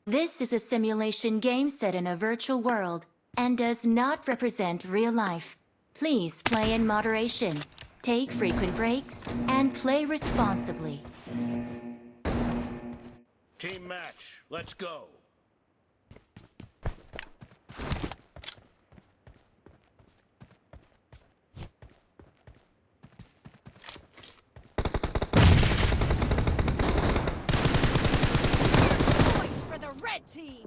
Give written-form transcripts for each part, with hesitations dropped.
This is a simulation game set in a virtual world and does not represent real life. Please play in moderation, take frequent breaks, and play responsibly. Team match, let's go. Point for the red team.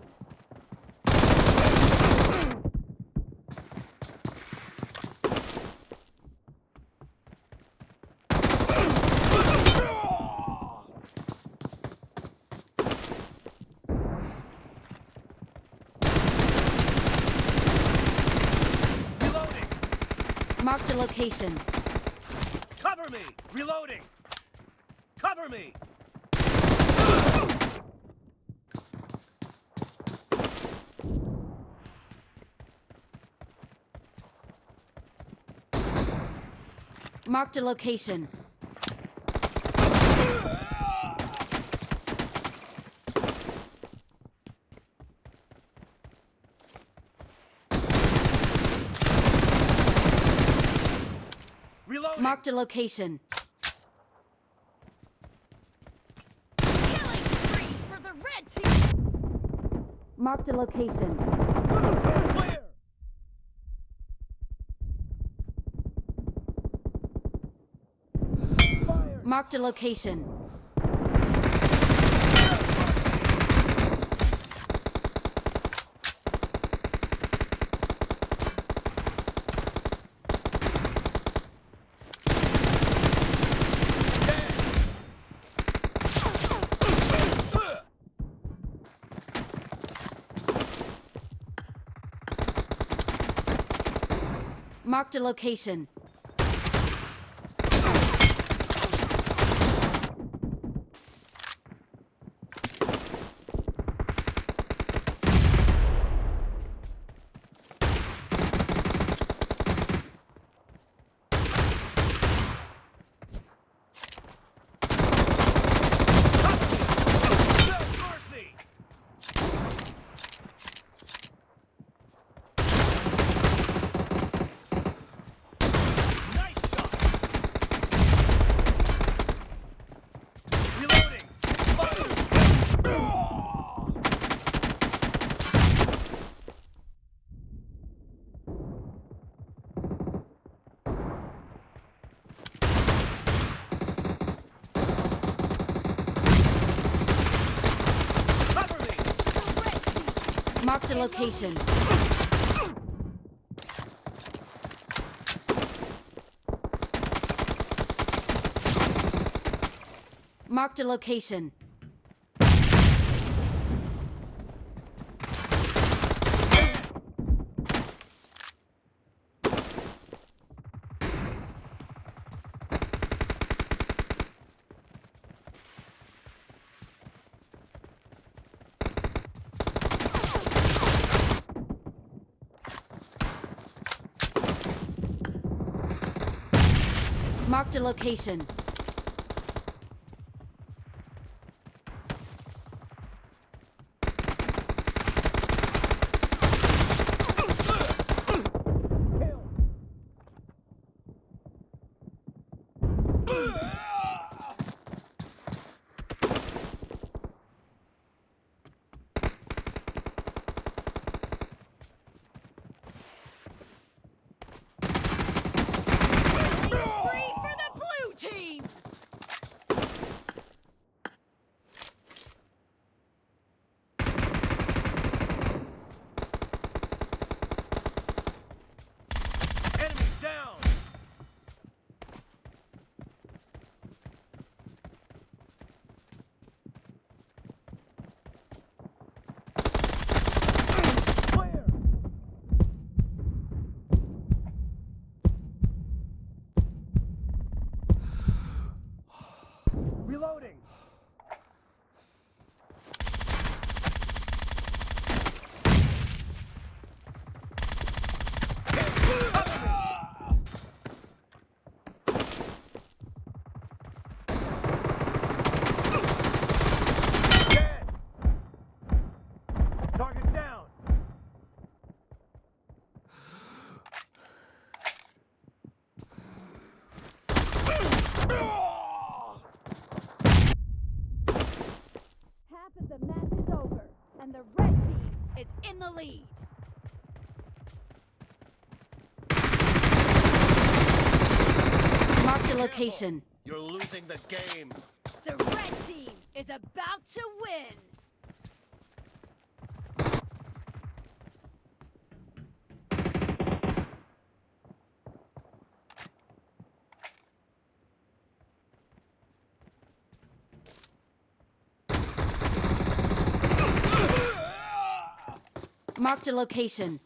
Reloading! Marked a location. Cover me! Reloading! Cover me! Marked a location. Reloading! Marked a location. Killing spree for the red team. Marked a location. Clear! Fire! Marked a location. Marked a location. No mercy! Nice shot! Reloading! Fire! Cover me! The red team. Marked a location. Marked a location. Marked a location. Killing spree for the blue team. Enemies down! Fire! Reloading! Dead! And the red team is in the lead. Mark the location. You're losing the game. The red team is about to win. Mark the location.